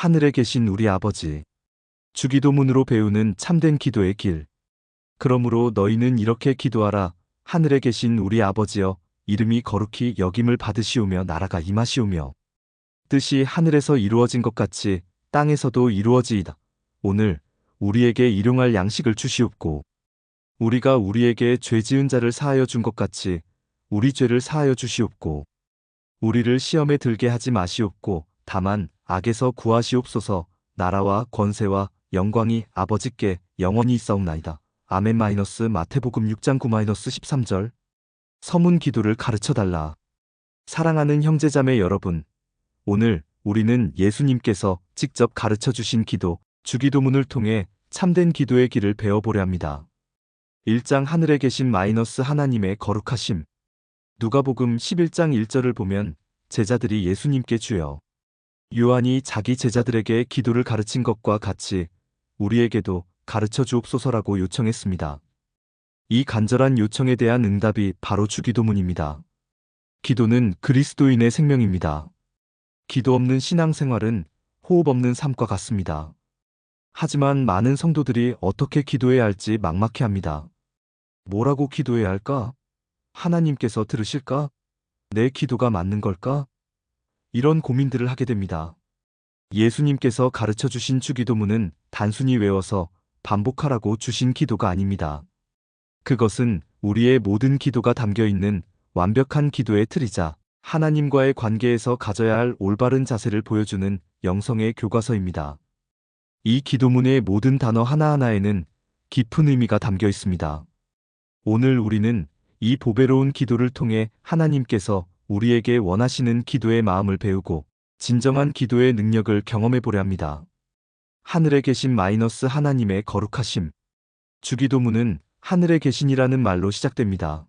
하늘에 계신 우리 아버지. 주기도문으로 배우는 참된 기도의 길. 그러므로 너희는 이렇게 기도하라. 하늘에 계신 우리 아버지여, 이름이 거룩히 여김을 받으시오며 나라가 임하시오며 뜻이 하늘에서 이루어진 것 같이 땅에서도 이루어지이다. 오늘 우리에게 일용할 양식을 주시옵고 우리가 우리에게 죄 지은 자를 사하여 준 것 같이 우리 죄를 사하여 주시옵고 우리를 시험에 들게 하지 마시옵고 다만 악에서 구하시옵소서. 나라와 권세와 영광이 아버지께 영원히 있사옵나이다. 아멘. 마태복음 6장 9-13절. 서문 기도를 가르쳐달라. 사랑하는 형제자매 여러분, 오늘 우리는 예수님께서 직접 가르쳐 주신 기도, 주기도문을 통해 참된 기도의 길을 배워보려 합니다. 1장 하늘에 계신 하나님의 거룩하심. 누가복음 11장 1절을 보면 제자들이 예수님께 주여, 요한이 자기 제자들에게 기도를 가르친 것과 같이 우리에게도 가르쳐 주옵소서라고 요청했습니다. 이 간절한 요청에 대한 응답이 바로 주기도문입니다. 기도는 그리스도인의 생명입니다. 기도 없는 신앙생활은 호흡 없는 삶과 같습니다. 하지만 많은 성도들이 어떻게 기도해야 할지 막막해합니다. 뭐라고 기도해야 할까? 하나님께서 들으실까? 내 기도가 맞는 걸까? 이런 고민들을 하게 됩니다. 예수님께서 가르쳐 주신 주기도문은 단순히 외워서 반복하라고 주신 기도가 아닙니다. 그것은 우리의 모든 기도가 담겨 있는 완벽한 기도의 틀이자 하나님과의 관계에서 가져야 할 올바른 자세를 보여주는 영성의 교과서입니다. 이 기도문의 모든 단어 하나하나에는 깊은 의미가 담겨 있습니다. 오늘 우리는 이 보배로운 기도를 통해 하나님께서 우리에게 원하시는 기도의 마음을 배우고 진정한 기도의 능력을 경험해 보려 합니다. 하늘에 계신 하나님의 거룩하심. 주기도문은 하늘에 계신이라는 말로 시작됩니다.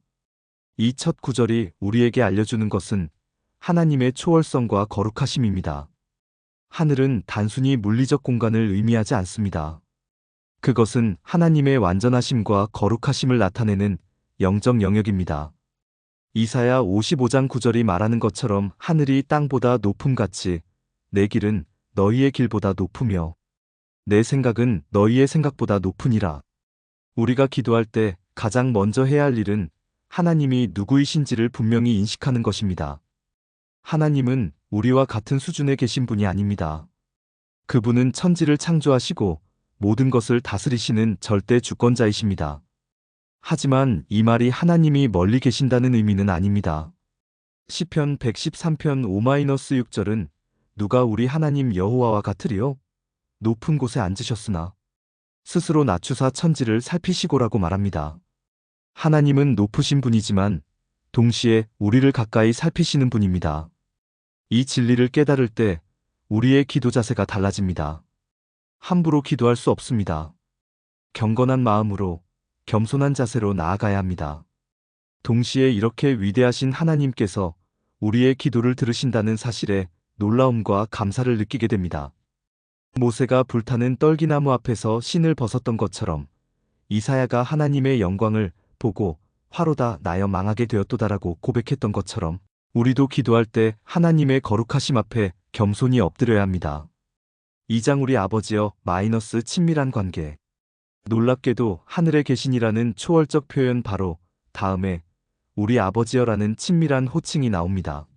이 첫 구절이 우리에게 알려주는 것은 하나님의 초월성과 거룩하심입니다. 하늘은 단순히 물리적 공간을 의미하지 않습니다. 그것은 하나님의 완전하심과 거룩하심을 나타내는 영적 영역입니다. 이사야 55장 9절이 말하는 것처럼 하늘이 땅보다 높음같이 내 길은 너희의 길보다 높으며 내 생각은 너희의 생각보다 높으니라. 우리가 기도할 때 가장 먼저 해야 할 일은 하나님이 누구이신지를 분명히 인식하는 것입니다. 하나님은 우리와 같은 수준에 계신 분이 아닙니다. 그분은 천지를 창조하시고 모든 것을 다스리시는 절대 주권자이십니다. 하지만 이 말이 하나님이 멀리 계신다는 의미는 아닙니다. 시편 113편 5-6절은 누가 우리 하나님 여호와와 같으리요? 높은 곳에 앉으셨으나 스스로 낮추사 천지를 살피시고라고 말합니다. 하나님은 높으신 분이지만 동시에 우리를 가까이 살피시는 분입니다. 이 진리를 깨달을 때 우리의 기도 자세가 달라집니다. 함부로 기도할 수 없습니다. 경건한 마음으로 겸손한 자세로 나아가야 합니다. 동시에 이렇게 위대하신 하나님께서 우리의 기도를 들으신다는 사실에 놀라움과 감사를 느끼게 됩니다. 모세가 불타는 떨기나무 앞에서 신을 벗었던 것처럼 이사야가 하나님의 영광을 보고 화로다 나여 망하게 되었도다라고 고백했던 것처럼 우리도 기도할 때 하나님의 거룩하심 앞에 겸손히 엎드려야 합니다. 2장 우리 아버지여 친밀한 관계. 놀랍게도 하늘에 계신이라는 초월적 표현 바로 다음에 우리 아버지여라는 친밀한 호칭이 나옵니다.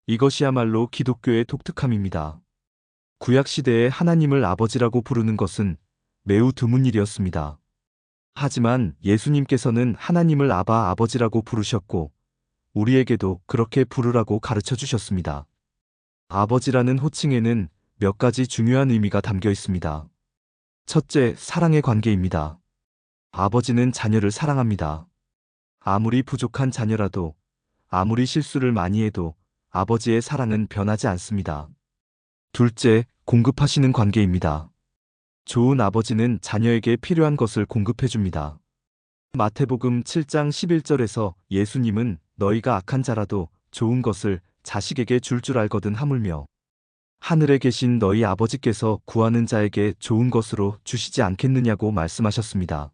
이것이야말로 기독교의 독특함입니다. 구약시대에 하나님을 아버지라고 부르는 것은 매우 드문 일이었습니다. 하지만 예수님께서는 하나님을 아버지라고 부르셨고 우리에게도 그렇게 부르라고 가르쳐 주셨습니다. 아버지라는 호칭에는 몇 가지 중요한 의미가 담겨 있습니다. 첫째, 사랑의 관계입니다. 아버지는 자녀를 사랑합니다. 아무리 부족한 자녀라도, 아무리 실수를 많이 해도 아버지의 사랑은 변하지 않습니다. 둘째, 공급하시는 관계입니다. 좋은 아버지는 자녀에게 필요한 것을 공급해줍니다. 마태복음 7장 11절에서 예수님은 너희가 악한 자라도 좋은 것을 자식에게 줄 알거든 하물며 하늘에 계신 너희 아버지께서 구하는 자에게 좋은 것으로 주시지 않겠느냐고 말씀하셨습니다.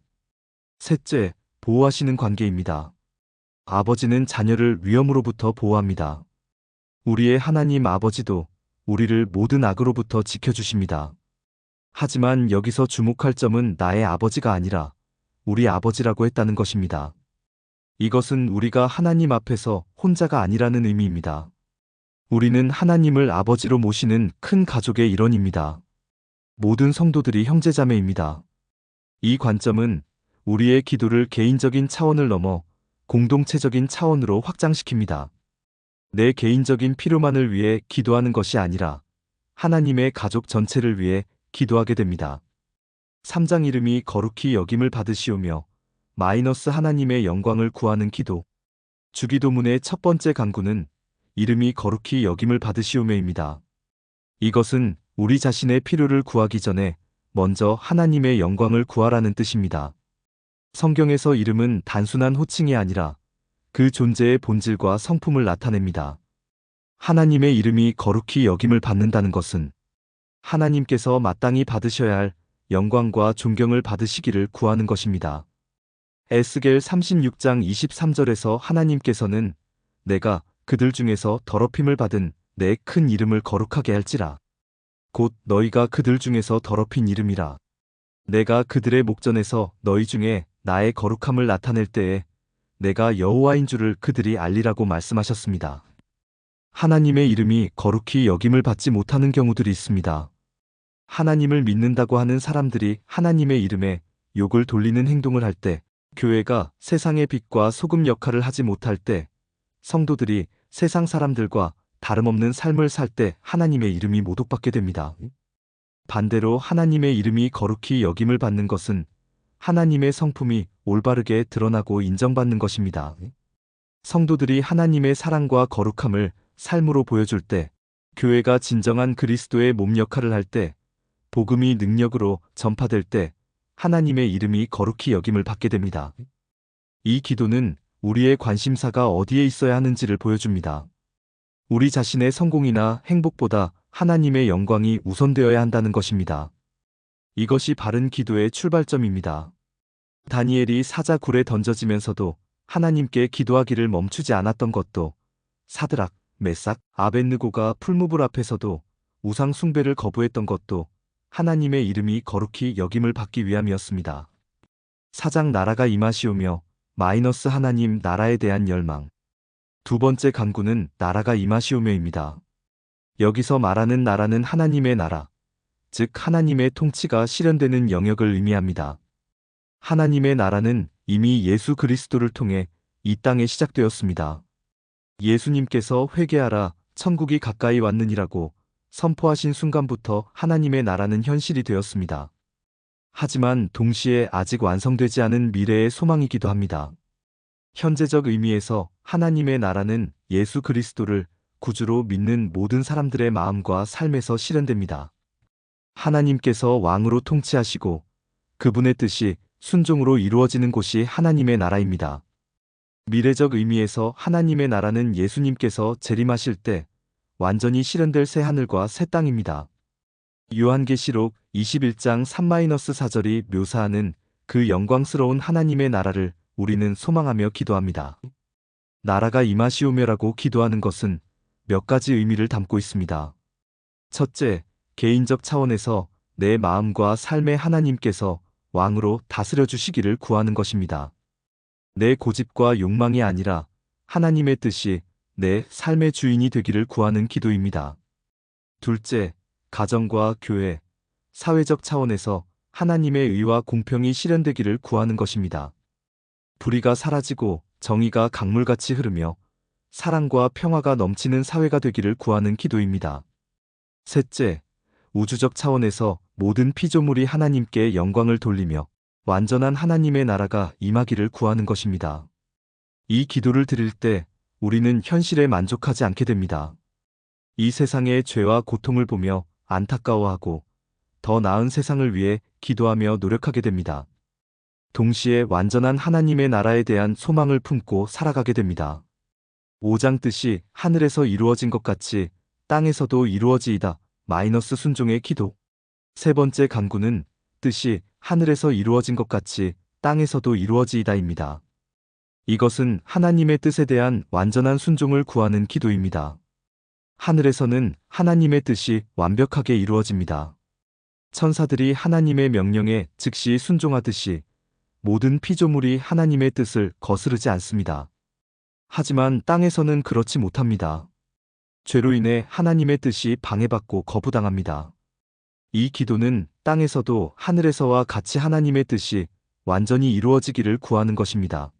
셋째, 보호하시는 관계입니다. 아버지는 자녀를 위험으로부터 보호합니다. 우리의 하나님 아버지도 우리를 모든 악으로부터 지켜주십니다. 하지만 여기서 주목할 점은 나의 아버지가 아니라 우리 아버지라고 했다는 것입니다. 이것은 우리가 하나님 앞에서 혼자가 아니라는 의미입니다. 우리는 하나님을 아버지로 모시는 큰 가족의 일원입니다. 모든 성도들이 형제자매입니다. 이 관점은 우리의 기도를 개인적인 차원을 넘어 공동체적인 차원으로 확장시킵니다. 내 개인적인 필요만을 위해 기도하는 것이 아니라 하나님의 가족 전체를 위해 기도하게 됩니다. 3장 이름이 거룩히 여김을 받으시오며 마이너스 하나님의 영광을 구하는 기도. 주기도문의 첫 번째 간구는 이름이 거룩히 여김을 받으시오며입니다. 이것은 우리 자신의 필요를 구하기 전에 먼저 하나님의 영광을 구하라는 뜻입니다. 성경에서 이름은 단순한 호칭이 아니라 그 존재의 본질과 성품을 나타냅니다. 하나님의 이름이 거룩히 여김을 받는다는 것은 하나님께서 마땅히 받으셔야 할 영광과 존경을 받으시기를 구하는 것입니다. 에스겔 36장 23절에서 하나님께서는 내가 그들 중에서 더럽힘을 받은 내 큰 이름을 거룩하게 할지라. 곧 너희가 그들 중에서 더럽힌 이름이라. 내가 그들의 목전에서 너희 중에 나의 거룩함을 나타낼 때에 내가 여호와인 줄을 그들이 알리라고 말씀하셨습니다. 하나님의 이름이 거룩히 여김을 받지 못하는 경우들이 있습니다. 하나님을 믿는다고 하는 사람들이 하나님의 이름에 욕을 돌리는 행동을 할 때, 교회가 세상의 빛과 소금 역할을 하지 못할 때, 성도들이 세상 사람들과 다름없는 삶을 살 때 하나님의 이름이 모독받게 됩니다. 반대로 하나님의 이름이 거룩히 여김을 받는 것은 하나님의 성품이 올바르게 드러나고 인정받는 것입니다. 성도들이 하나님의 사랑과 거룩함을 삶으로 보여줄 때, 교회가 진정한 그리스도의 몸 역할을 할 때, 복음이 능력으로 전파될 때 하나님의 이름이 거룩히 여김을 받게 됩니다. 이 기도는 우리의 관심사가 어디에 있어야 하는지를 보여줍니다. 우리 자신의 성공이나 행복보다 하나님의 영광이 우선되어야 한다는 것입니다. 이것이 바른 기도의 출발점입니다. 다니엘이 사자 굴에 던져지면서도 하나님께 기도하기를 멈추지 않았던 것도, 사드락, 메삭, 아벳느고가 풀무불 앞에서도 우상 숭배를 거부했던 것도 하나님의 이름이 거룩히 여김을 받기 위함이었습니다. 4장 나라가 임하시오며 마이너스 하나님 나라에 대한 열망. 두 번째 간구는 나라가 임하시오며입니다. 여기서 말하는 나라는 하나님의 나라, 즉 하나님의 통치가 실현되는 영역을 의미합니다. 하나님의 나라는 이미 예수 그리스도를 통해 이 땅에 시작되었습니다. 예수님께서 회개하라, 천국이 가까이 왔느니라고 선포하신 순간부터 하나님의 나라는 현실이 되었습니다. 하지만 동시에 아직 완성되지 않은 미래의 소망이기도 합니다. 현재적 의미에서 하나님의 나라는 예수 그리스도를 구주로 믿는 모든 사람들의 마음과 삶에서 실현됩니다. 하나님께서 왕으로 통치하시고 그분의 뜻이 순종으로 이루어지는 곳이 하나님의 나라입니다. 미래적 의미에서 하나님의 나라는 예수님께서 재림하실 때 완전히 실현될 새 하늘과 새 땅입니다. 요한계시록 21장 3-4절이 묘사하는 그 영광스러운 하나님의 나라를 우리는 소망하며 기도합니다. 나라가 임하시오며라고 기도하는 것은 몇 가지 의미를 담고 있습니다. 첫째, 개인적 차원에서 내 마음과 삶에 하나님께서 왕으로 다스려 주시기를 구하는 것입니다. 내 고집과 욕망이 아니라 하나님의 뜻이 내 삶의 주인이 되기를 구하는 기도입니다. 둘째, 가정과 교회, 사회적 차원에서 하나님의 의와 공평이 실현되기를 구하는 것입니다. 불의가 사라지고 정의가 강물같이 흐르며 사랑과 평화가 넘치는 사회가 되기를 구하는 기도입니다. 셋째, 우주적 차원에서 모든 피조물이 하나님께 영광을 돌리며 완전한 하나님의 나라가 임하기를 구하는 것입니다. 이 기도를 드릴 때 우리는 현실에 만족하지 않게 됩니다. 이 세상의 죄와 고통을 보며 안타까워하고 더 나은 세상을 위해 기도하며 노력하게 됩니다. 동시에 완전한 하나님의 나라에 대한 소망을 품고 살아가게 됩니다. 5장 뜻이 하늘에서 이루어진 것 같이 땅에서도 이루어지이다. 마이너스 순종의 기도. 세 번째 간구는 뜻이 하늘에서 이루어진 것 같이 땅에서도 이루어지이다입니다. 이것은 하나님의 뜻에 대한 완전한 순종을 구하는 기도입니다. 하늘에서는 하나님의 뜻이 완벽하게 이루어집니다. 천사들이 하나님의 명령에 즉시 순종하듯이 모든 피조물이 하나님의 뜻을 거스르지 않습니다. 하지만 땅에서는 그렇지 못합니다. 죄로 인해 하나님의 뜻이 방해받고 거부당합니다. 이 기도는 땅에서도 하늘에서와 같이 하나님의 뜻이 완전히 이루어지기를 구하는 것입니다.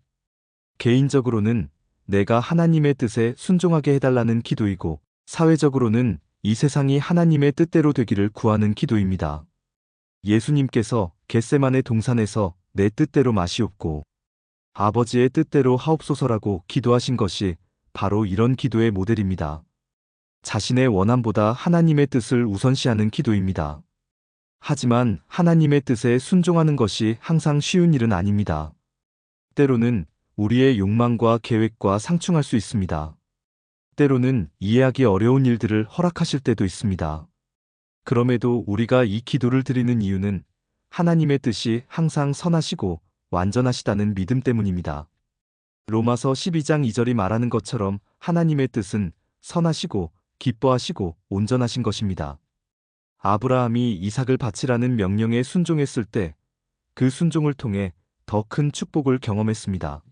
개인적으로는 내가 하나님의 뜻에 순종하게 해달라는 기도이고, 사회적으로는 이 세상이 하나님의 뜻대로 되기를 구하는 기도입니다. 예수님께서 겟세마네 동산에서 내 뜻대로 마시옵고 아버지의 뜻대로 하옵소서라고 기도하신 것이 바로 이런 기도의 모델입니다. 자신의 원함보다 하나님의 뜻을 우선시하는 기도입니다. 하지만 하나님의 뜻에 순종하는 것이 항상 쉬운 일은 아닙니다. 때로는 우리의 욕망과 계획과 상충할 수 있습니다. 때로는 이해하기 어려운 일들을 허락하실 때도 있습니다. 그럼에도 우리가 이 기도를 드리는 이유는 하나님의 뜻이 항상 선하시고 완전하시다는 믿음 때문입니다. 로마서 12장 2절이 말하는 것처럼 하나님의 뜻은 선하시고 기뻐하시고 온전하신 것입니다. 아브라함이 이삭을 바치라는 명령에 순종했을 때 그 순종을 통해 더 큰 축복을 경험했습니다.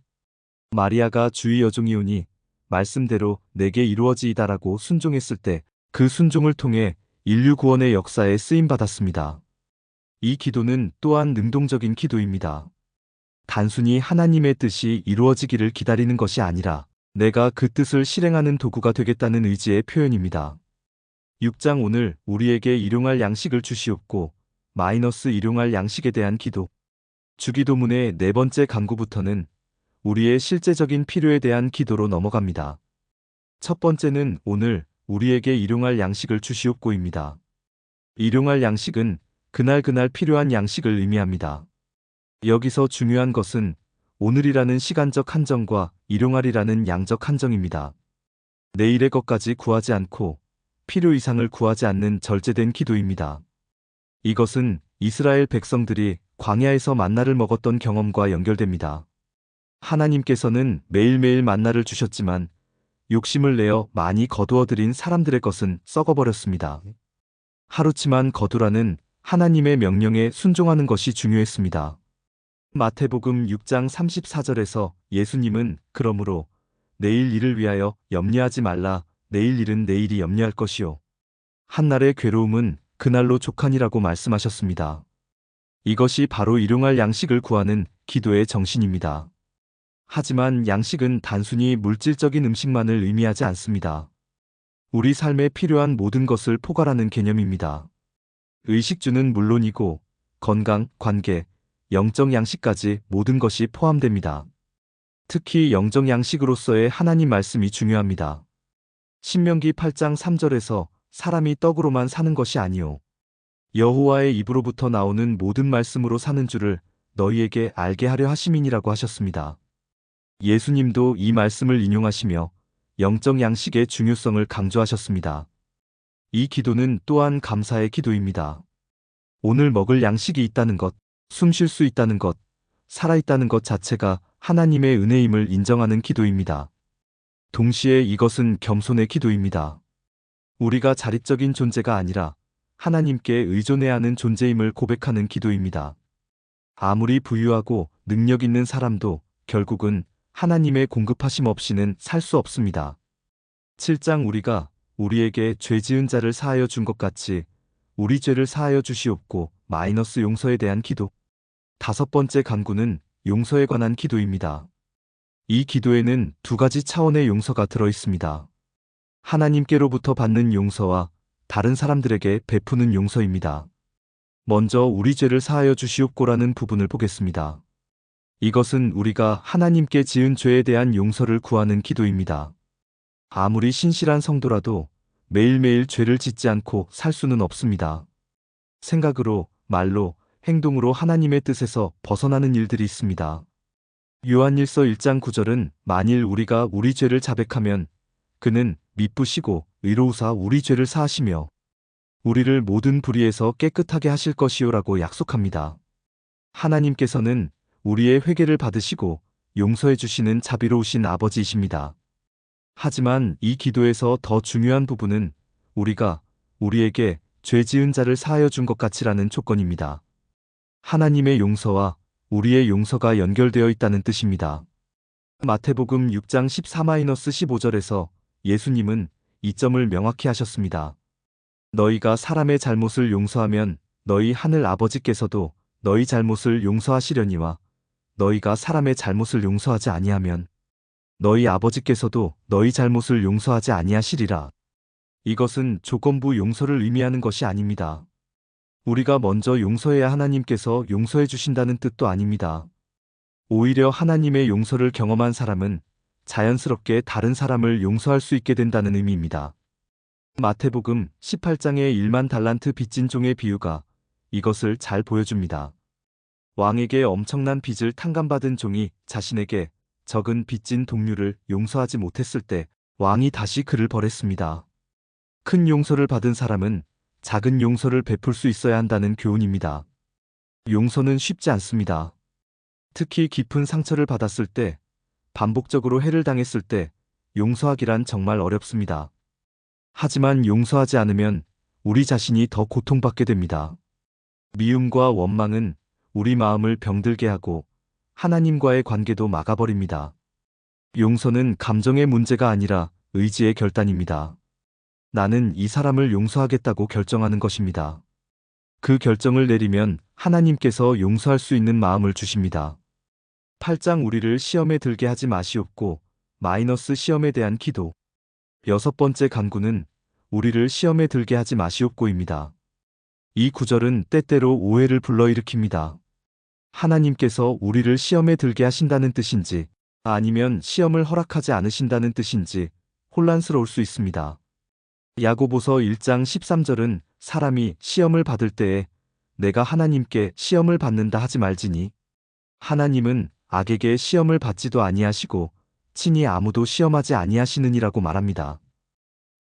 마리아가 주의 여종이오니 말씀대로 내게 이루어지이다라고 순종했을 때 그 순종을 통해 인류 구원의 역사에 쓰임받았습니다. 이 기도는 또한 능동적인 기도입니다. 단순히 하나님의 뜻이 이루어지기를 기다리는 것이 아니라 내가 그 뜻을 실행하는 도구가 되겠다는 의지의 표현입니다. 6장 오늘 우리에게 일용할 양식을 주시옵고 일용할 양식에 대한 기도. 주기도문의 네 번째 간구부터는 우리의 실제적인 필요에 대한 기도로 넘어갑니다. 첫 번째는 오늘 우리에게 일용할 양식을 주시옵고입니다. 일용할 양식은 그날 필요한 양식을 의미합니다. 여기서 중요한 것은 오늘이라는 시간적 한정과 일용할이라는 양적 한정입니다. 내일의 것까지 구하지 않고 필요 이상을 구하지 않는 절제된 기도입니다. 이것은 이스라엘 백성들이 광야에서 만나를 먹었던 경험과 연결됩니다. 하나님께서는 매일매일 만나를 주셨지만 욕심을 내어 많이 거두어들인 사람들의 것은 썩어버렸습니다. 하루치만 거두라는 하나님의 명령에 순종하는 것이 중요했습니다. 마태복음 6장 34절에서 예수님은 그러므로 내일 일을 위하여 염려하지 말라. 내일 일은 내일이 염려할 것이요. 한날의 괴로움은 그날로 족하니라고 말씀하셨습니다. 이것이 바로 일용할 양식을 구하는 기도의 정신입니다. 하지만 양식은 단순히 물질적인 음식만을 의미하지 않습니다. 우리 삶에 필요한 모든 것을 포괄하는 개념입니다. 의식주는 물론이고 건강, 관계, 영적 양식까지 모든 것이 포함됩니다. 특히 영적 양식으로서의 하나님 말씀이 중요합니다. 신명기 8장 3절에서 사람이 떡으로만 사는 것이 아니요 여호와의 입으로부터 나오는 모든 말씀으로 사는 줄을 너희에게 알게 하려 하심이니라고 하셨습니다. 예수님도 이 말씀을 인용하시며 영적 양식의 중요성을 강조하셨습니다. 이 기도는 또한 감사의 기도입니다. 오늘 먹을 양식이 있다는 것, 숨 쉴 수 있다는 것, 살아있다는 것 자체가 하나님의 은혜임을 인정하는 기도입니다. 동시에 이것은 겸손의 기도입니다. 우리가 자립적인 존재가 아니라 하나님께 의존해야 하는 존재임을 고백하는 기도입니다. 아무리 부유하고 능력 있는 사람도 결국은 하나님의 공급하심 없이는 살 수 없습니다. 7장 우리가 우리에게 죄 지은 자를 사하여 준 것 같이 우리 죄를 사하여 주시옵고 용서에 대한 기도. 다섯 번째 간구는 용서에 관한 기도입니다. 이 기도에는 두 가지 차원의 용서가 들어 있습니다. 하나님께로부터 받는 용서와 다른 사람들에게 베푸는 용서입니다. 먼저 우리 죄를 사하여 주시옵고라는 부분을 보겠습니다. 이것은 우리가 하나님께 지은 죄에 대한 용서를 구하는 기도입니다. 아무리 신실한 성도라도 매일매일 죄를 짓지 않고 살 수는 없습니다. 생각으로, 말로, 행동으로 하나님의 뜻에서 벗어나는 일들이 있습니다. 요한일서 1장 9절은 만일 우리가 우리 죄를 자백하면 그는 미쁘시고 의로우사 우리 죄를 사하시며 우리를 모든 불의에서 깨끗하게 하실 것이요라고 약속합니다. 하나님께서는 우리의 회개를 받으시고 용서해 주시는 자비로우신 아버지이십니다. 하지만 이 기도에서 더 중요한 부분은 우리가 우리에게 죄 지은 자를 사하여 준 것 같이라는 조건입니다. 하나님의 용서와 우리의 용서가 연결되어 있다는 뜻입니다. 마태복음 6장 14-15절에서 예수님은 이 점을 명확히 하셨습니다. 너희가 사람의 잘못을 용서하면 너희 하늘 아버지께서도 너희 잘못을 용서하시려니와 너희가 사람의 잘못을 용서하지 아니하면 너희 아버지께서도 너희 잘못을 용서하지 아니하시리라. 이것은 조건부 용서를 의미하는 것이 아닙니다. 우리가 먼저 용서해야 하나님께서 용서해 주신다는 뜻도 아닙니다. 오히려 하나님의 용서를 경험한 사람은 자연스럽게 다른 사람을 용서할 수 있게 된다는 의미입니다. 마태복음 18장의 1만 달란트 빚진 종의 비유가 이것을 잘 보여줍니다. 왕에게 엄청난 빚을 탕감받은 종이 자신에게 적은 빚진 동료를 용서하지 못했을 때 왕이 다시 그를 벌했습니다. 큰 용서를 받은 사람은 작은 용서를 베풀 수 있어야 한다는 교훈입니다. 용서는 쉽지 않습니다. 특히 깊은 상처를 받았을 때, 반복적으로 해를 당했을 때 용서하기란 정말 어렵습니다. 하지만 용서하지 않으면 우리 자신이 더 고통받게 됩니다. 미움과 원망은 우리 마음을 병들게 하고 하나님과의 관계도 막아버립니다. 용서는 감정의 문제가 아니라 의지의 결단입니다. 나는 이 사람을 용서하겠다고 결정하는 것입니다. 그 결정을 내리면 하나님께서 용서할 수 있는 마음을 주십니다. 8장 우리를 시험에 들게 하지 마시옵고 마이너스 시험에 대한 기도. 6번째 간구는 우리를 시험에 들게 하지 마시옵고입니다. 이 구절은 때때로 오해를 불러일으킵니다. 하나님께서 우리를 시험에 들게 하신다는 뜻인지 아니면 시험을 허락하지 않으신다는 뜻인지 혼란스러울 수 있습니다. 야고보서 1장 13절은 사람이 시험을 받을 때에 내가 하나님께 시험을 받는다 하지 말지니 하나님은 악에게 시험을 받지도 아니하시고 친히 아무도 시험하지 아니하시느니라고 말합니다.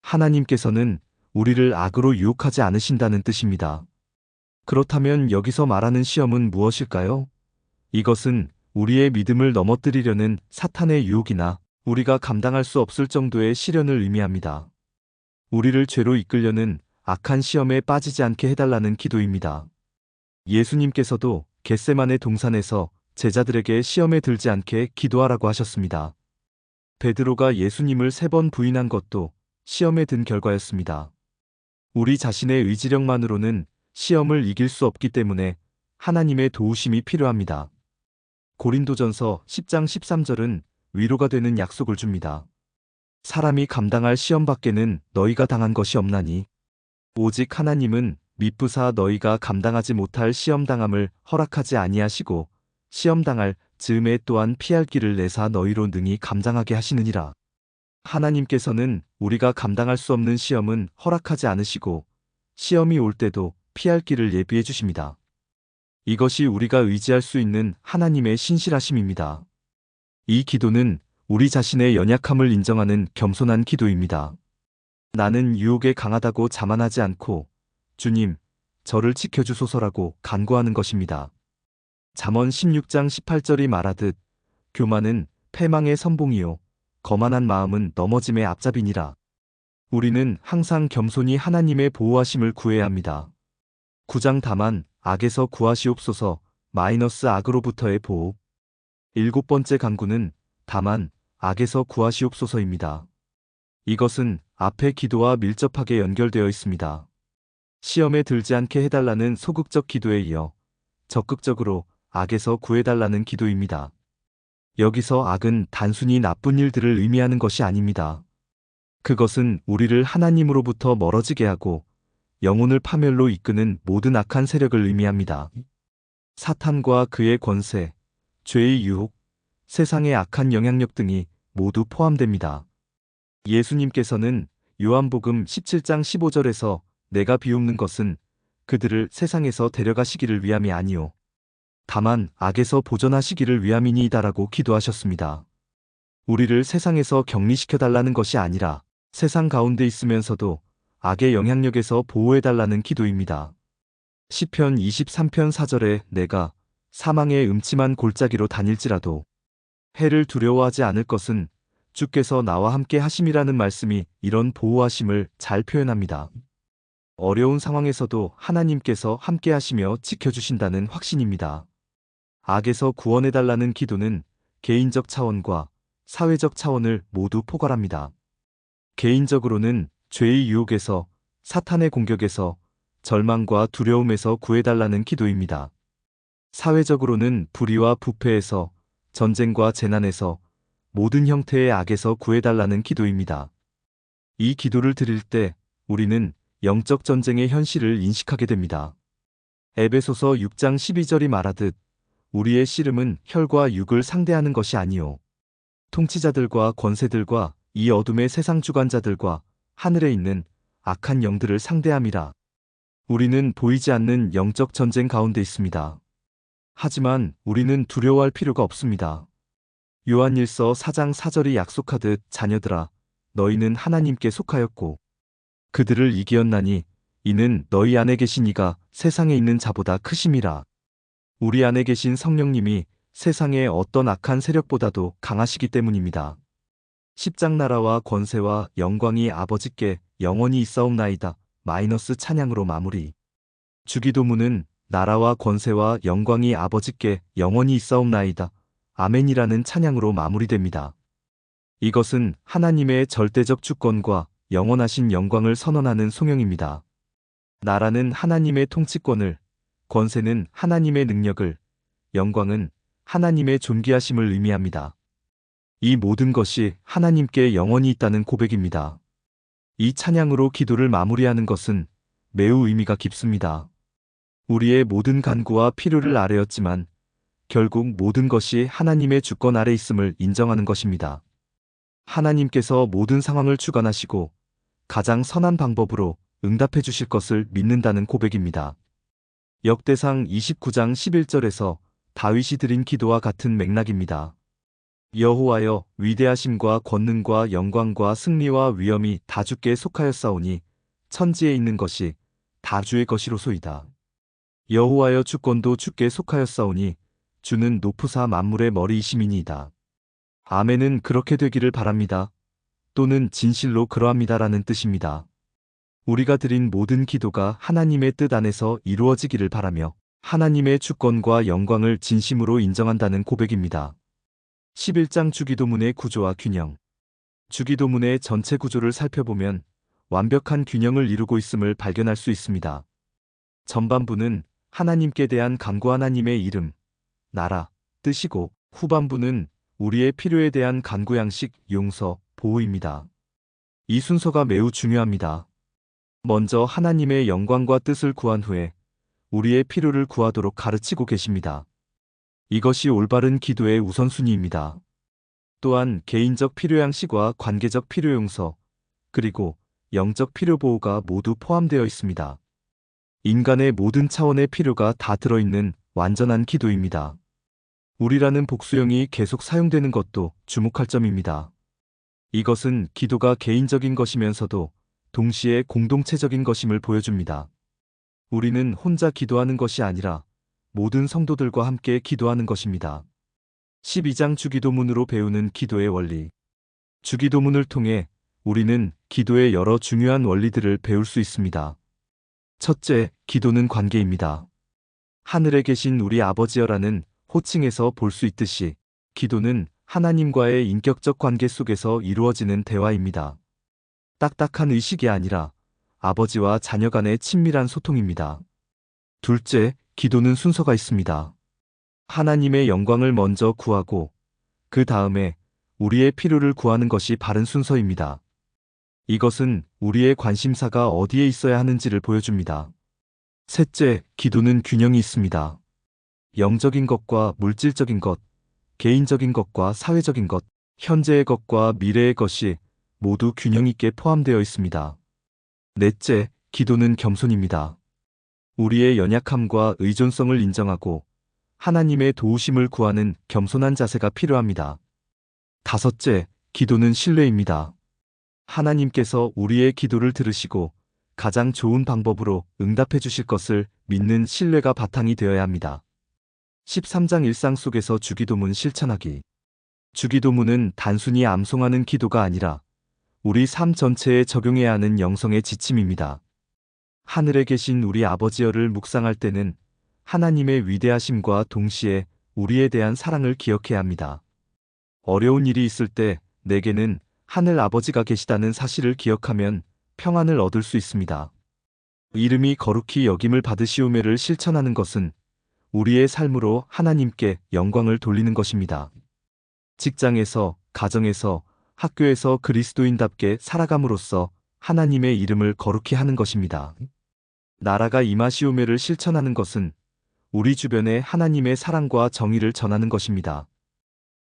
하나님께서는 우리를 악으로 유혹하지 않으신다는 뜻입니다. 그렇다면 여기서 말하는 시험은 무엇일까요? 이것은 우리의 믿음을 넘어뜨리려는 사탄의 유혹이나 우리가 감당할 수 없을 정도의 시련을 의미합니다. 우리를 죄로 이끌려는 악한 시험에 빠지지 않게 해달라는 기도입니다. 예수님께서도 겟세마네 동산에서 제자들에게 시험에 들지 않게 기도하라고 하셨습니다. 베드로가 예수님을 3번 부인한 것도 시험에 든 결과였습니다. 우리 자신의 의지력만으로는 시험을 이길 수 없기 때문에 하나님의 도우심이 필요합니다. 고린도전서 10장 13절은 위로가 되는 약속을 줍니다. 사람이 감당할 시험 밖에는 너희가 당한 것이 없나니 오직 하나님은 미쁘사 너희가 감당하지 못할 시험 당함을 허락하지 아니하시고 시험 당할 즈음에 또한 피할 길을 내사 너희로 능히 감당하게 하시느니라. 하나님께서는 우리가 감당할 수 없는 시험은 허락하지 않으시고 시험이 올 때도 피할 길을 예비해 주십니다. 이것이 우리가 의지할 수 있는 하나님의 신실하심입니다. 이 기도는 우리 자신의 연약함을 인정하는 겸손한 기도입니다. 나는 유혹에 강하다고 자만하지 않고 주님, 저를 지켜주소서라고 간구하는 것입니다. 잠언 16장 18절이 말하듯 교만은 패망의 선봉이요 거만한 마음은 넘어짐의 앞잡이니라. 우리는 항상 겸손히 하나님의 보호하심을 구해야 합니다. 9장 다만 악에서 구하시옵소서 마이너스 악으로부터의 보호. 7번째 간구는 다만 악에서 구하시옵소서입니다. 이것은 앞의 기도와 밀접하게 연결되어 있습니다. 시험에 들지 않게 해달라는 소극적 기도에 이어 적극적으로 악에서 구해달라는 기도입니다. 여기서 악은 단순히 나쁜 일들을 의미하는 것이 아닙니다. 그것은 우리를 하나님으로부터 멀어지게 하고 영혼을 파멸로 이끄는 모든 악한 세력을 의미합니다. 사탄과 그의 권세, 죄의 유혹, 세상의 악한 영향력 등이 모두 포함됩니다. 예수님께서는 요한복음 17장 15절에서 내가 비옵는 것은 그들을 세상에서 데려가시기를 위함이 아니요 다만 악에서 보존하시기를 위함이니이다라고 기도하셨습니다. 우리를 세상에서 격리시켜달라는 것이 아니라 세상 가운데 있으면서도 악의 영향력에서 보호해달라는 기도입니다. 시편 23편 4절에 내가 사망의 음침한 골짜기로 다닐지라도 해를 두려워하지 않을 것은 주께서 나와 함께 하심이라는 말씀이 이런 보호하심을 잘 표현합니다. 어려운 상황에서도 하나님께서 함께 하시며 지켜주신다는 확신입니다. 악에서 구원해달라는 기도는 개인적 차원과 사회적 차원을 모두 포괄합니다. 개인적으로는 죄의 유혹에서, 사탄의 공격에서, 절망과 두려움에서 구해달라는 기도입니다. 사회적으로는 불의와 부패에서, 전쟁과 재난에서, 모든 형태의 악에서 구해달라는 기도입니다. 이 기도를 드릴 때 우리는 영적 전쟁의 현실을 인식하게 됩니다. 에베소서 6장 12절이 말하듯 우리의 씨름은 혈과 육을 상대하는 것이 아니요 통치자들과 권세들과 이 어둠의 세상 주관자들과 하늘에 있는 악한 영들을 상대함이라. 우리는 보이지 않는 영적 전쟁 가운데 있습니다. 하지만 우리는 두려워할 필요가 없습니다. 요한일서 4장 4절이 약속하듯 자녀들아 너희는 하나님께 속하였고 그들을 이기었나니 이는 너희 안에 계신 이가 세상에 있는 자보다 크심이라. 우리 안에 계신 성령님이 세상의 어떤 악한 세력보다도 강하시기 때문입니다. 십장나라와 권세와 영광이 아버지께 영원히 있사옵나이다. 찬양으로 마무리. 주기도문은 나라와 권세와 영광이 아버지께 영원히 있사옵나이다. 아멘이라는 찬양으로 마무리됩니다. 이것은 하나님의 절대적 주권과 영원하신 영광을 선언하는 송영입니다. 나라는 하나님의 통치권을, 권세는 하나님의 능력을, 영광은 하나님의 존귀하심을 의미합니다. 이 모든 것이 하나님께 영원히 있다는 고백입니다. 이 찬양으로 기도를 마무리하는 것은 매우 의미가 깊습니다. 우리의 모든 간구와 필요를 아뢰었지만 결국 모든 것이 하나님의 주권 아래 있음을 인정하는 것입니다. 하나님께서 모든 상황을 주관하시고 가장 선한 방법으로 응답해 주실 것을 믿는다는 고백입니다. 역대상 29장 11절에서 다윗이 드린 기도와 같은 맥락입니다. 여호와여 위대하심과 권능과 영광과 승리와 위엄이 다 주께 속하였사오니 천지에 있는 것이 다 주의 것이로소이다. 여호와여 주권도 주께 속하였사오니 주는 높으사 만물의 머리이심이니이다. 아멘은 그렇게 되기를 바랍니다. 또는 진실로 그러합니다라는 뜻입니다. 우리가 드린 모든 기도가 하나님의 뜻 안에서 이루어지기를 바라며 하나님의 주권과 영광을 진심으로 인정한다는 고백입니다. 11장 주기도문의 구조와 균형. 주기도문의 전체 구조를 살펴보면 완벽한 균형을 이루고 있음을 발견할 수 있습니다. 전반부는 하나님께 대한 간구 하나님의 이름, 나라, 뜻이고 후반부는 우리의 필요에 대한 간구 양식, 용서, 보호입니다. 이 순서가 매우 중요합니다. 먼저 하나님의 영광과 뜻을 구한 후에 우리의 필요를 구하도록 가르치고 계십니다. 이것이 올바른 기도의 우선순위입니다. 또한 개인적 필요양식과 관계적 필요용서, 그리고 영적 필요보호가 모두 포함되어 있습니다. 인간의 모든 차원의 필요가 다 들어있는 완전한 기도입니다. 우리라는 복수형이 계속 사용되는 것도 주목할 점입니다. 이것은 기도가 개인적인 것이면서도 동시에 공동체적인 것임을 보여줍니다. 우리는 혼자 기도하는 것이 아니라 모든 성도들과 함께 기도하는 것입니다. 12장 주기도문으로 배우는 기도의 원리. 주기도문을 통해 우리는 기도의 여러 중요한 원리들을 배울 수 있습니다. 첫째, 기도는 관계입니다. 하늘에 계신 우리 아버지여라는 호칭에서 볼 수 있듯이 기도는 하나님과의 인격적 관계 속에서 이루어지는 대화입니다. 딱딱한 의식이 아니라 아버지와 자녀 간의 친밀한 소통입니다. 둘째, 기도는 순서가 있습니다. 하나님의 영광을 먼저 구하고 그 다음에 우리의 필요를 구하는 것이 바른 순서입니다. 이것은 우리의 관심사가 어디에 있어야 하는지를 보여줍니다. 셋째, 기도는 균형이 있습니다. 영적인 것과 물질적인 것, 개인적인 것과 사회적인 것, 현재의 것과 미래의 것이 모두 균형 있게 포함되어 있습니다. 넷째, 기도는 겸손입니다. 우리의 연약함과 의존성을 인정하고 하나님의 도우심을 구하는 겸손한 자세가 필요합니다. 다섯째, 기도는 신뢰입니다. 하나님께서 우리의 기도를 들으시고 가장 좋은 방법으로 응답해 주실 것을 믿는 신뢰가 바탕이 되어야 합니다. 13장 일상 속에서 주기도문 실천하기. 주기도문은 단순히 암송하는 기도가 아니라 우리 삶 전체에 적용해야 하는 영성의 지침입니다. 하늘에 계신 우리 아버지여를 묵상할 때는 하나님의 위대하심과 동시에 우리에 대한 사랑을 기억해야 합니다. 어려운 일이 있을 때 내게는 하늘 아버지가 계시다는 사실을 기억하면 평안을 얻을 수 있습니다. 이름이 거룩히 여김을 받으시오매를 실천하는 것은 우리의 삶으로 하나님께 영광을 돌리는 것입니다. 직장에서, 가정에서, 학교에서 그리스도인답게 살아감으로써 하나님의 이름을 거룩히 하는 것입니다. 나라가 임하시오매를 실천하는 것은 우리 주변에 하나님의 사랑과 정의를 전하는 것입니다.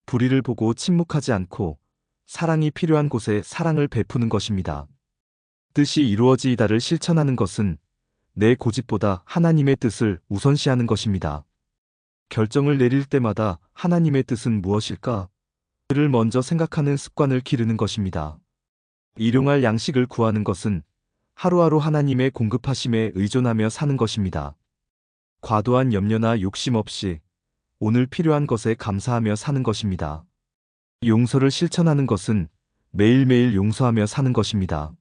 불의를 보고 침묵하지 않고 사랑이 필요한 곳에 사랑을 베푸는 것입니다. 뜻이 이루어지이다를 실천하는 것은 내 고집보다 하나님의 뜻을 우선시하는 것입니다. 결정을 내릴 때마다 하나님의 뜻은 무엇일까? 를 먼저 생각하는 습관을 기르는 것입니다. 일용할 양식을 구하는 것은 하루하루 하나님의 공급하심에 의존하며 사는 것입니다. 과도한 염려나 욕심 없이 오늘 필요한 것에 감사하며 사는 것입니다. 용서를 실천하는 것은 매일매일 용서하며 사는 것입니다.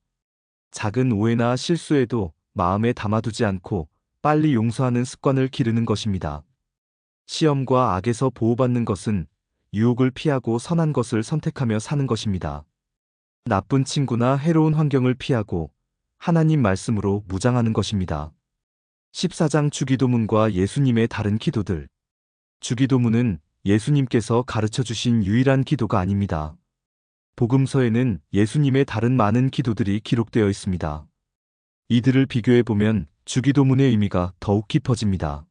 작은 오해나 실수에도 마음에 담아두지 않고 빨리 용서하는 습관을 기르는 것입니다. 시험과 악에서 보호받는 것은 유혹을 피하고 선한 것을 선택하며 사는 것입니다. 나쁜 친구나 해로운 환경을 피하고 하나님 말씀으로 무장하는 것입니다. 14장 주기도문과 예수님의 다른 기도들. 주기도문은 예수님께서 가르쳐 주신 유일한 기도가 아닙니다. 복음서에는 예수님의 다른 많은 기도들이 기록되어 있습니다. 이들을 비교해보면 주기도문의 의미가 더욱 깊어집니다.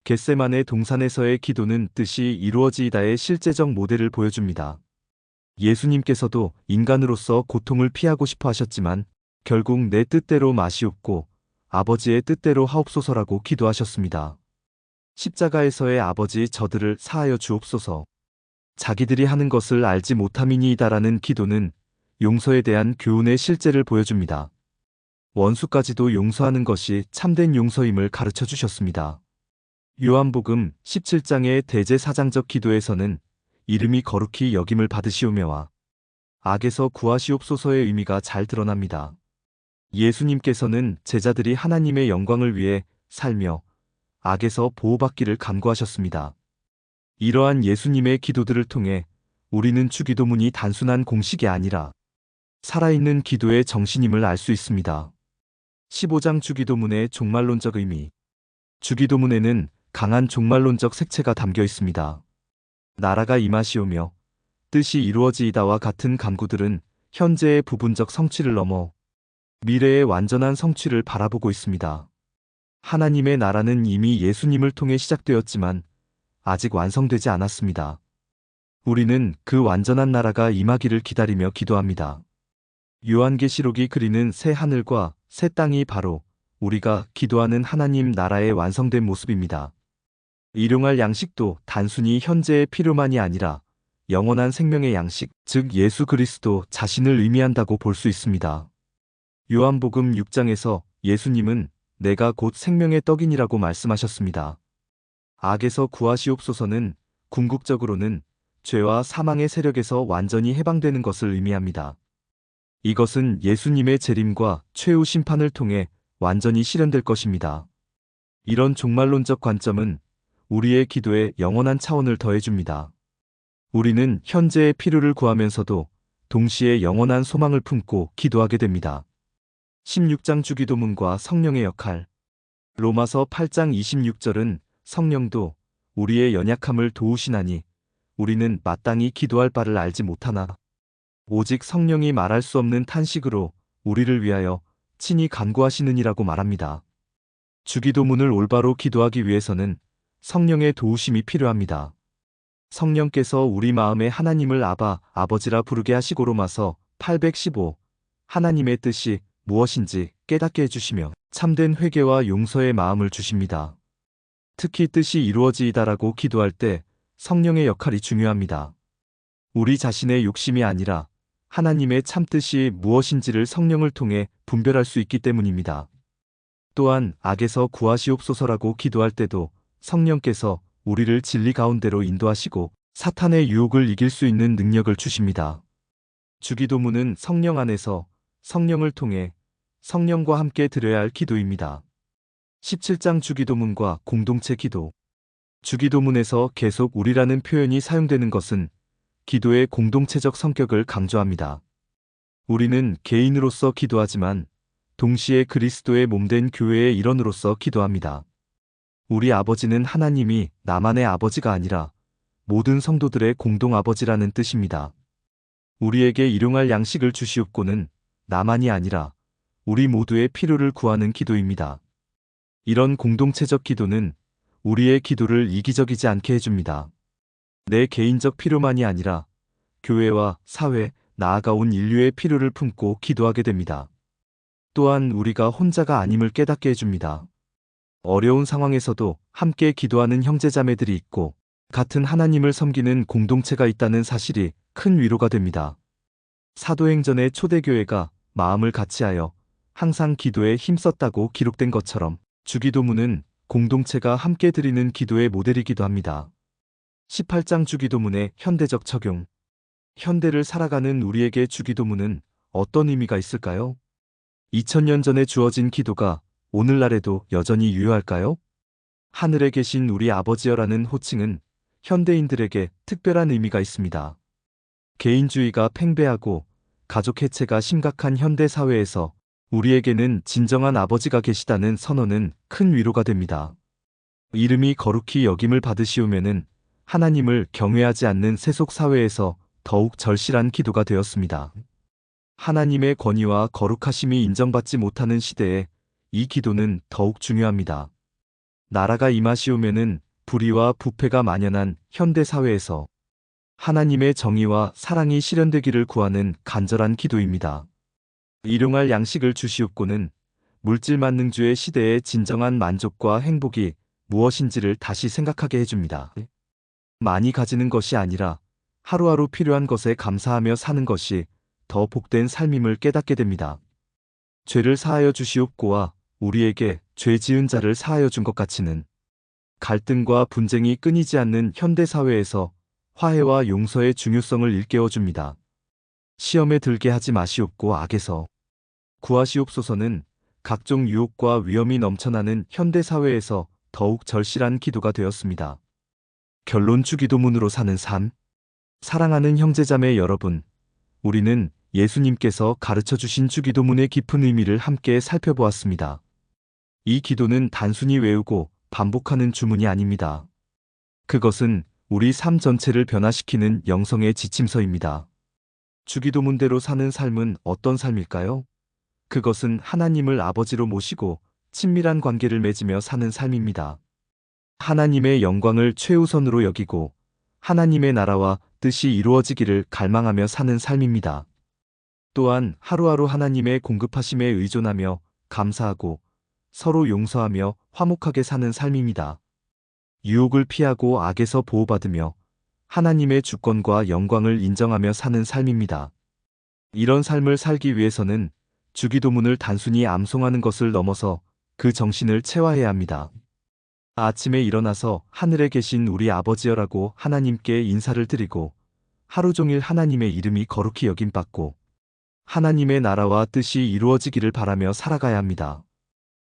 겟세마네 동산에서의 기도는 뜻이 이루어지이다의 실제적 모델을 보여줍니다. 예수님께서도 인간으로서 고통을 피하고 싶어 하셨지만 결국 내 뜻대로 마시옵고 아버지의 뜻대로 하옵소서라고 기도하셨습니다. 십자가에서의 아버지 저들을 사하여 주옵소서. 자기들이 하는 것을 알지 못함이니이다라는 기도는 용서에 대한 교훈의 실제를 보여줍니다. 원수까지도 용서하는 것이 참된 용서임을 가르쳐 주셨습니다. 요한복음 17장의 대제사장적 기도에서는 이름이 거룩히 여김을 받으시오며와 악에서 구하시옵소서의 의미가 잘 드러납니다. 예수님께서는 제자들이 하나님의 영광을 위해 살며 악에서 보호받기를 간구하셨습니다. 이러한 예수님의 기도들을 통해 우리는 주기도문이 단순한 공식이 아니라 살아있는 기도의 정신임을 알 수 있습니다. 15장 주기도문의 종말론적 의미. 주기도문에는 강한 종말론적 색채가 담겨 있습니다. 나라가 임하시오며 뜻이 이루어지이다와 같은 간구들은 현재의 부분적 성취를 넘어 미래의 완전한 성취를 바라보고 있습니다. 하나님의 나라는 이미 예수님을 통해 시작되었지만 아직 완성되지 않았습니다. 우리는 그 완전한 나라가 임하기를 기다리며 기도합니다. 요한계시록이 그리는 새 하늘과 새 땅이 바로 우리가 기도하는 하나님 나라의 완성된 모습입니다. 일용할 양식도 단순히 현재의 필요만이 아니라 영원한 생명의 양식, 즉 예수 그리스도 자신을 의미한다고 볼 수 있습니다. 요한복음 6장에서 예수님은 내가 곧 생명의 떡이니라고 말씀하셨습니다. 악에서 구하시옵소서는 궁극적으로는 죄와 사망의 세력에서 완전히 해방되는 것을 의미합니다. 이것은 예수님의 재림과 최후 심판을 통해 완전히 실현될 것입니다. 이런 종말론적 관점은 우리의 기도에 영원한 차원을 더해줍니다. 우리는 현재의 필요를 구하면서도 동시에 영원한 소망을 품고 기도하게 됩니다. 16장 주기도문과 성령의 역할. 로마서 8장 26절은 성령도 우리의 연약함을 도우시나니 우리는 마땅히 기도할 바를 알지 못하나 오직 성령이 말할 수 없는 탄식으로 우리를 위하여 친히 간구하시느니라고 말합니다. 주기도문을 올바로 기도하기 위해서는 성령의 도우심이 필요합니다. 성령께서 우리 마음에 하나님을 아바, 아버지라 부르게 하시고 로마서 815 하나님의 뜻이 무엇인지 깨닫게 해주시며 참된 회개와 용서의 마음을 주십니다. 특히 뜻이 이루어지이다라고 기도할 때 성령의 역할이 중요합니다. 우리 자신의 욕심이 아니라 하나님의 참뜻이 무엇인지를 성령을 통해 분별할 수 있기 때문입니다. 또한 악에서 구하시옵소서라고 기도할 때도 성령께서 우리를 진리 가운데로 인도하시고 사탄의 유혹을 이길 수 있는 능력을 주십니다. 주기도문은 성령 안에서 성령을 통해 성령과 함께 드려야 할 기도입니다. 17장 주기도문과 공동체 기도. 주기도문에서 계속 우리라는 표현이 사용되는 것은 기도의 공동체적 성격을 강조합니다. 우리는 개인으로서 기도하지만 동시에 그리스도의 몸된 교회의 일원으로서 기도합니다. 우리 아버지는 하나님이 나만의 아버지가 아니라 모든 성도들의 공동 아버지라는 뜻입니다. 우리에게 일용할 양식을 주시옵고는 나만이 아니라 우리 모두의 필요를 구하는 기도입니다. 이런 공동체적 기도는 우리의 기도를 이기적이지 않게 해줍니다. 내 개인적 필요만이 아니라 교회와 사회, 나아가 온 인류의 필요를 품고 기도하게 됩니다. 또한 우리가 혼자가 아님을 깨닫게 해줍니다. 어려운 상황에서도 함께 기도하는 형제자매들이 있고 같은 하나님을 섬기는 공동체가 있다는 사실이 큰 위로가 됩니다. 사도행전의 초대교회가 마음을 같이하여 항상 기도에 힘썼다고 기록된 것처럼 주기도문은 공동체가 함께 드리는 기도의 모델이기도 합니다. 18장 주기도문의 현대적 적용. 현대를 살아가는 우리에게 주기도문은 어떤 의미가 있을까요? 2000년 전에 주어진 기도가 오늘날에도 여전히 유효할까요? 하늘에 계신 우리 아버지여라는 호칭은 현대인들에게 특별한 의미가 있습니다. 개인주의가 팽배하고 가족 해체가 심각한 현대 사회에서 우리에게는 진정한 아버지가 계시다는 선언은 큰 위로가 됩니다. 이름이 거룩히 여김을 받으시오면은 하나님을 경외하지 않는 세속 사회에서 더욱 절실한 기도가 되었습니다. 하나님의 권위와 거룩하심이 인정받지 못하는 시대에 이 기도는 더욱 중요합니다. 나라가 임하시오면은 불의와 부패가 만연한 현대 사회에서 하나님의 정의와 사랑이 실현되기를 구하는 간절한 기도입니다. 일용할 양식을 주시옵고는 물질 만능주의 시대의 진정한 만족과 행복이 무엇인지를 다시 생각하게 해줍니다. 많이 가지는 것이 아니라 하루하루 필요한 것에 감사하며 사는 것이 더 복된 삶임을 깨닫게 됩니다. 죄를 사하여 주시옵고와 우리에게 죄 지은 자를 사하여 준 것 같이는 갈등과 분쟁이 끊이지 않는 현대 사회에서 화해와 용서의 중요성을 일깨워 줍니다. 시험에 들게 하지 마시옵고 악에서 구하시옵소서는 각종 유혹과 위험이 넘쳐나는 현대 사회에서 더욱 절실한 기도가 되었습니다. 결론 주기도문으로 사는 삶. 사랑하는 형제자매 여러분, 우리는 예수님께서 가르쳐 주신 주기도문의 깊은 의미를 함께 살펴보았습니다. 이 기도는 단순히 외우고 반복하는 주문이 아닙니다. 그것은 우리 삶 전체를 변화시키는 영성의 지침서입니다. 주기도문대로 사는 삶은 어떤 삶일까요? 그것은 하나님을 아버지로 모시고 친밀한 관계를 맺으며 사는 삶입니다. 하나님의 영광을 최우선으로 여기고 하나님의 나라와 뜻이 이루어지기를 갈망하며 사는 삶입니다. 또한 하루하루 하나님의 공급하심에 의존하며 감사하고 서로 용서하며 화목하게 사는 삶입니다. 유혹을 피하고 악에서 보호받으며 하나님의 주권과 영광을 인정하며 사는 삶입니다. 이런 삶을 살기 위해서는 주기도문을 단순히 암송하는 것을 넘어서 그 정신을 체화해야 합니다. 아침에 일어나서 하늘에 계신 우리 아버지여라고 하나님께 인사를 드리고 하루 종일 하나님의 이름이 거룩히 여김받고 하나님의 나라와 뜻이 이루어지기를 바라며 살아가야 합니다.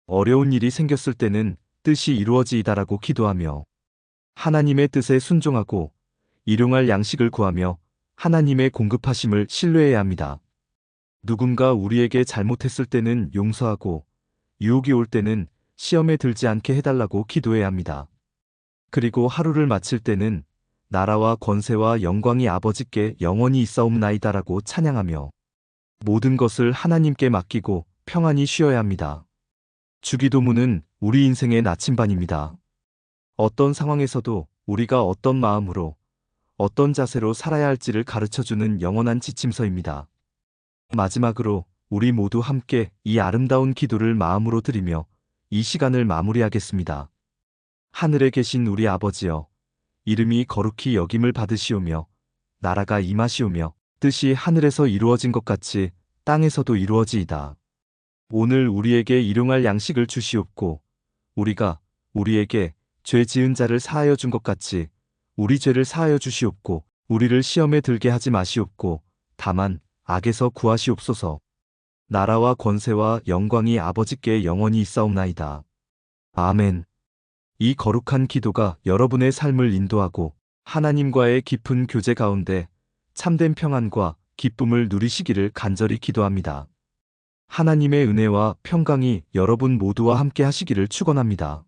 어려운 일이 생겼을 때는 뜻이 이루어지이다라고 기도하며 하나님의 뜻에 순종하고 일용할 양식을 구하며 하나님의 공급하심을 신뢰해야 합니다. 누군가 우리에게 잘못했을 때는 용서하고 유혹이 올 때는 시험에 들지 않게 해달라고 기도해야 합니다. 그리고 하루를 마칠 때는 나라와 권세와 영광이 아버지께 영원히 있사옵나이다라고 찬양하며 모든 것을 하나님께 맡기고 평안히 쉬어야 합니다. 주기도문은 우리 인생의 나침반입니다. 어떤 상황에서도 우리가 어떤 마음으로 어떤 자세로 살아야 할지를 가르쳐주는 영원한 지침서입니다. 마지막으로 우리 모두 함께 이 아름다운 기도를 마음으로 드리며 이 시간을 마무리하겠습니다. 하늘에 계신 우리 아버지여, 이름이 거룩히 여김을 받으시오며 나라가 임하시오며 뜻이 하늘에서 이루어진 것 같이 땅에서도 이루어지이다. 오늘 우리에게 일용할 양식을 주시옵고 우리가 우리에게 죄 지은 자를 사하여 준 것 같이 우리 죄를 사하여 주시옵고 우리를 시험에 들게 하지 마시옵고 다만 악에서 구하시옵소서. 나라와 권세와 영광이 아버지께 영원히 있사옵나이다. 아멘. 이 거룩한 기도가 여러분의 삶을 인도하고 하나님과의 깊은 교제 가운데 참된 평안과 기쁨을 누리시기를 간절히 기도합니다. 하나님의 은혜와 평강이 여러분 모두와 함께 하시기를 축원합니다.